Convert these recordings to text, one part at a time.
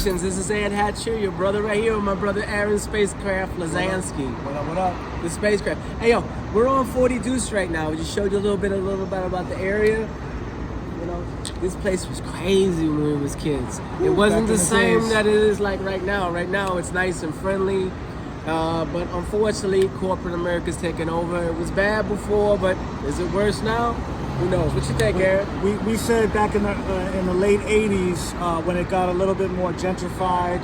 Productions. This is Ed Hatcher, your brother right here with my brother Aron Spazecraft, Lazansky. What up, what up? The Spacecraft. Hey, yo, we're on 40 Deuce right now. We just showed you a little bit about the area. You know, this place was crazy when we was kids. It wasn't the same that it is like right now. Right now, it's nice and friendly. But unfortunately, corporate America's taking over. It was bad before, but is it worse now? Who knows? What you think, Aaron? We said back in the late '80s when it got a little bit more gentrified,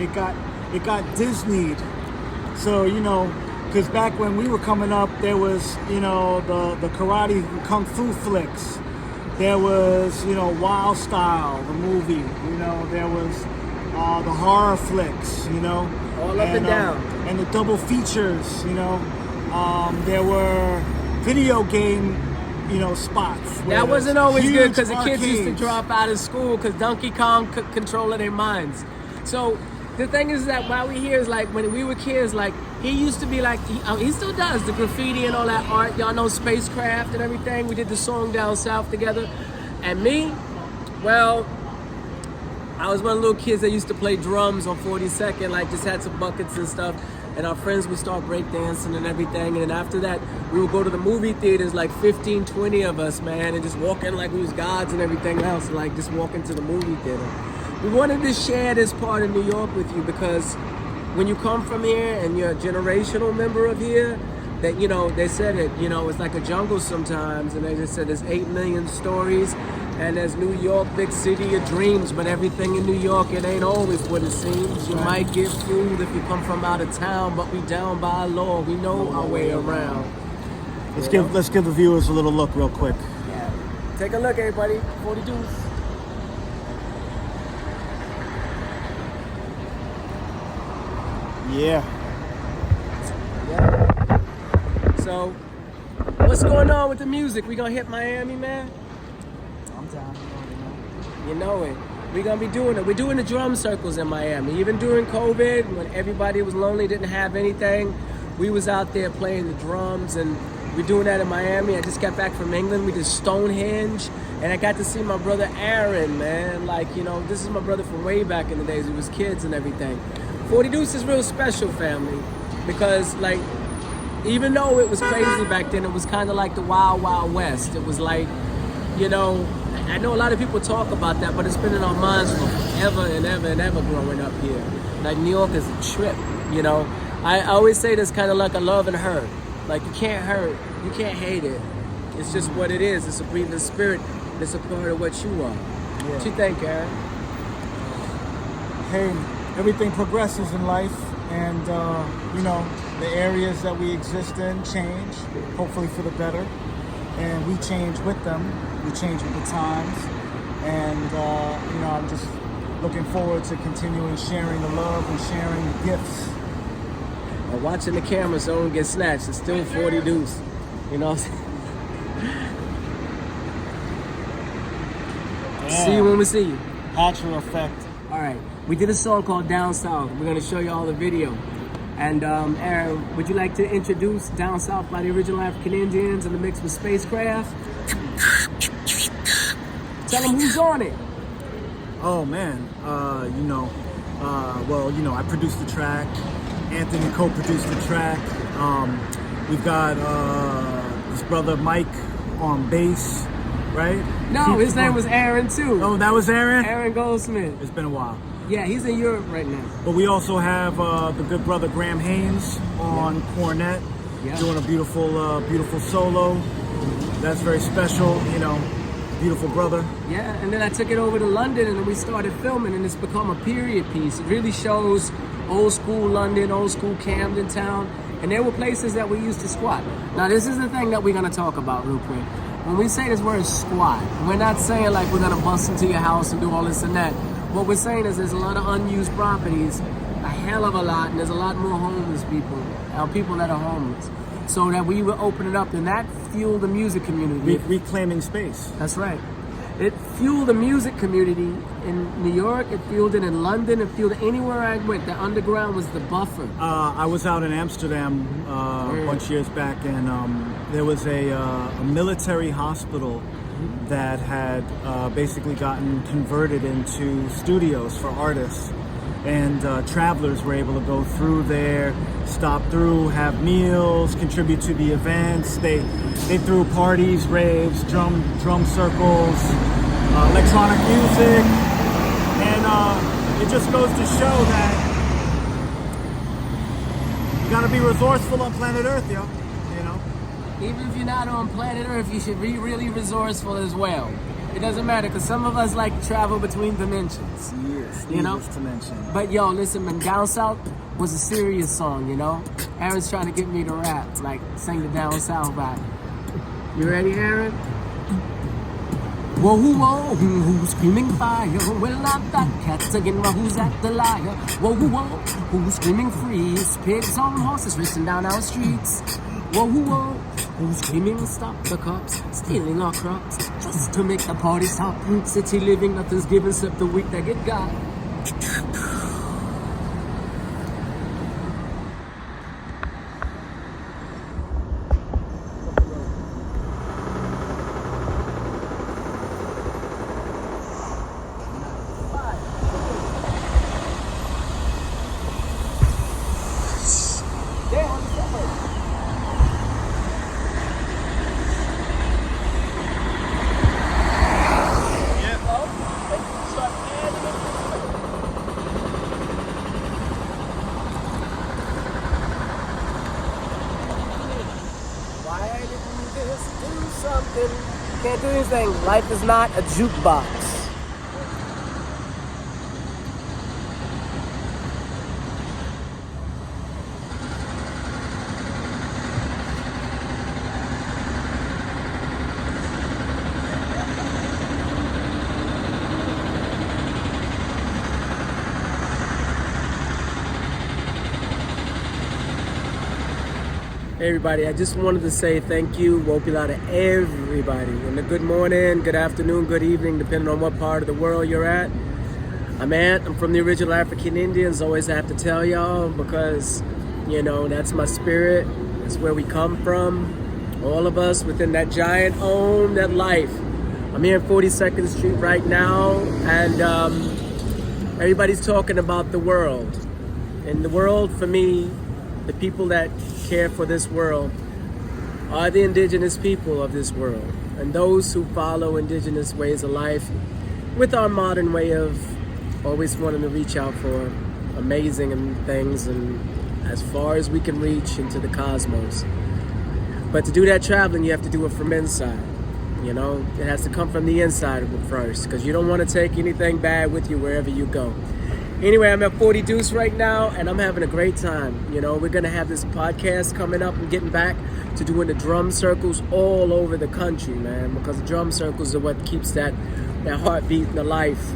it got Disneyed. So you know, because back when we were coming up, there was the karate kung fu flicks. There was Wild Style, the movie. There was the horror flicks. All up and down. And the double features. There were video game. Spots. That wasn't always good because the kids used to drop out of school because Donkey Kong could control their minds. So the thing is that while we here is like when we were kids, like he used to be like, he still does the graffiti and all that art. Y'all know Spacecraft and everything. We did the song Down South together. And me, well, I was one of the little kids that used to play drums on 42nd, like just had some buckets and stuff. And our friends would start breakdancing and everything. And then after that, we would go to the movie theaters, like 15, 20 of us, man, and just walk in like we was gods and everything else, like just walk into the movie theater. We wanted to share this part of New York with you because when you come from here and you're a generational member of here, that, they said it, it's like a jungle sometimes. And they just said there's 8 million stories. And there's New York, big city of dreams, but everything in New York, it ain't always what it seems. You might get fooled if you come from out of town, but we down by law. We know our way around. Let's give the viewers a little look real quick. Yeah. Take a look, everybody. 40 Deuce. Yeah. So, what's going on with the music? We gonna hit Miami, man? I'm down. You know it. We're going to be doing it. We're doing the drum circles in Miami. Even during COVID, when everybody was lonely, didn't have anything, we was out there playing the drums, and we're doing that in Miami. I just got back from England. We did Stonehenge, and I got to see my brother Aron, man. Like, this is my brother from way back in the days. We was kids and everything. 40 Deuce is real special, family, because, like, even though it was crazy back then, it was kind of like the Wild Wild West. It was like, I know a lot of people talk about that, but it's been in our minds forever and ever and ever growing up here. Like, New York is a trip, I always say this kind of like a love and hurt. Like, you can't hurt, you can't hate it. It's just what it is. It's a breathing spirit. It's a part of what you are. Yeah. What you think, Aaron? Hey, everything progresses in life, and, the areas that we exist in change, hopefully for the better. And we change with them. We change with the times. And, I'm just looking forward to continuing sharing the love and sharing the gifts. Or watching the camera so it don't get snatched. It's still 40 Deuce. You know what I'm saying? Yeah. See you when we see you. Hatcher effect. All right. We did a song called Down South. We're going to show you all the video. And Aaron, would you like to introduce Down South by the original African Indians in the mix with Spacecraft? Tell them who's on it. Oh man, I produced the track. Anthony co-produced the track. We've got this brother Mike on bass, right? No, his name was Aron too. Oh, that was Aron? Aaron Goldsmith. It's been a while. Yeah, he's in Europe right now. But we also have the good brother Graham Haynes on cornet, doing a beautiful solo. That's very special, beautiful brother. Yeah, and then I took it over to London and then we started filming, and it's become a period piece. It really shows old school London, old school Camden Town, and there were places that we used to squat. Now this is the thing that we're gonna talk about real quick. When we say this word squat, we're not saying like we're gonna bust into your house and do all this and that. What we're saying is there's a lot of unused properties, a hell of a lot, and there's a lot more homeless people, people that are homeless. So that we will open it up, and that fueled the music community. Reclaiming space. That's right. It fueled the music community in New York, it fueled it in London, it fueled it anywhere I went. The underground was the buffer. I was out in Amsterdam a bunch of years back, and there was a military hospital that had basically gotten converted into studios for artists. And travelers were able to go through there, stop through, have meals, contribute to the events. They threw parties, raves, drum circles, electronic music, and it just goes to show that you gotta be resourceful on planet Earth, yo. You know. Even if you're not on planet Earth, you should be really resourceful as well. It doesn't matter, because some of us like to travel between dimensions. Yes, you know? Dimension. But yo, listen, man, Down South was a serious song, you know? Aron's trying to get me to rap, like sing the Down South rap. You ready, Aron? Whoa, whoa, who's screaming fire? Well, not that cat again, but who's at the liar? Whoa, whoa, who's screaming freeze? Pigs on horses racing down our streets. Whoa, whoa, who's screaming stop the cops, stealing our crops, just to make the party stop. City living, nothing's given except the weak that get got. Can't do anything. Life is not a jukebox. Hey everybody, I just wanted to say thank you, Wanbli, to everybody. And a good morning, good afternoon, good evening, depending on what part of the world you're at. I'm Ant, I'm from the original African Indians. Always have to tell y'all because, you know, that's my spirit. That's where we come from. All of us within that giant home, that life. I'm here in 42nd Street right now, and everybody's talking about the world. And the world, for me, the people that care for this world are the indigenous people of this world, and those who follow indigenous ways of life with our modern way of always wanting to reach out for amazing things and as far as we can reach into the cosmos. But to do that traveling, you have to do it from inside. You know, it has to come from the inside first, because you don't want to take anything bad with you wherever you go. Anyway, I'm at 40 Deuce right now, and I'm having a great time. You know, we're going to have this podcast coming up and getting back to doing the drum circles all over the country, man, because the drum circles are what keeps that heartbeat in the life.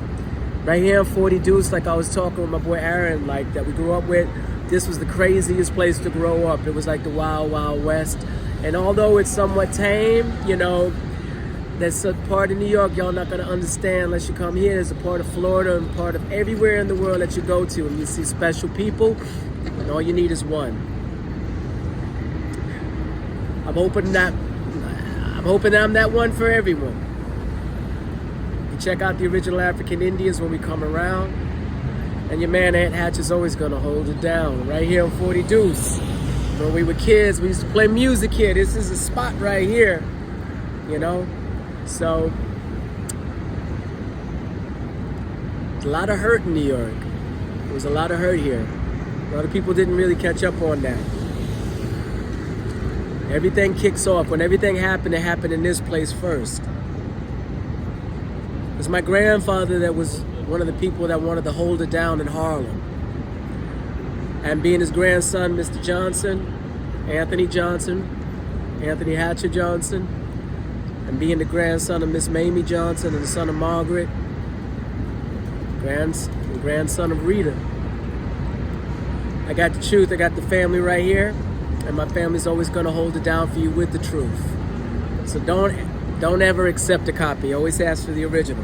Right here in 40 Deuce, like I was talking with my boy Aron, like that we grew up with, this was the craziest place to grow up. It was like the wild, wild west. And although it's somewhat tame, you know, there's a part of New York y'all not going to understand unless you come here. There's a part of Florida and part of everywhere in the world that you go to, and you see special people, and all you need is one. I'm hoping that I'm that one for everyone. You check out the original African Indians when we come around, and your man Ant Hatch is always going to hold it down. Right here on 40 Deuce. When we were kids, we used to play music here. This is a spot right here, you know. So, there's a lot of hurt in New York. There was a lot of hurt here. A lot of people didn't really catch up on that. Everything kicks off. When everything happened, it happened in this place first. It was my grandfather that was one of the people that wanted to hold it down in Harlem. And being his grandson, Mr. Johnson, Anthony Hatcher Johnson, and being the grandson of Miss Mamie Johnson and the son of Margaret, grandson of Rita. I got the truth, I got the family right here, and my family's always gonna hold it down for you with the truth. So don't ever accept a copy, always ask for the original.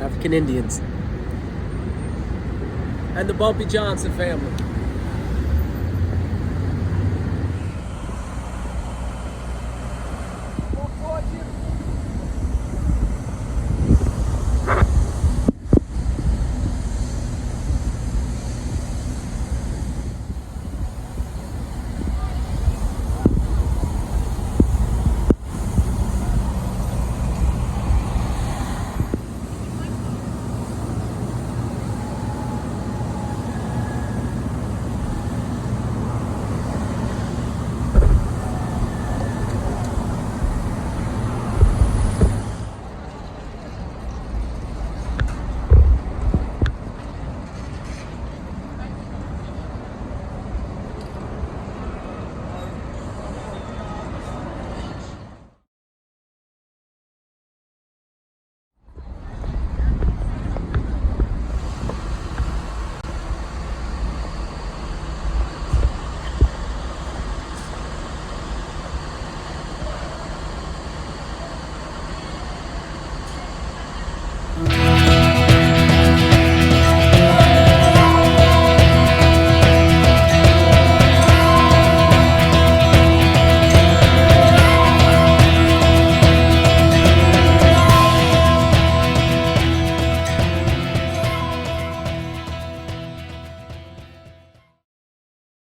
African Indians. And the Bumpy Johnson family.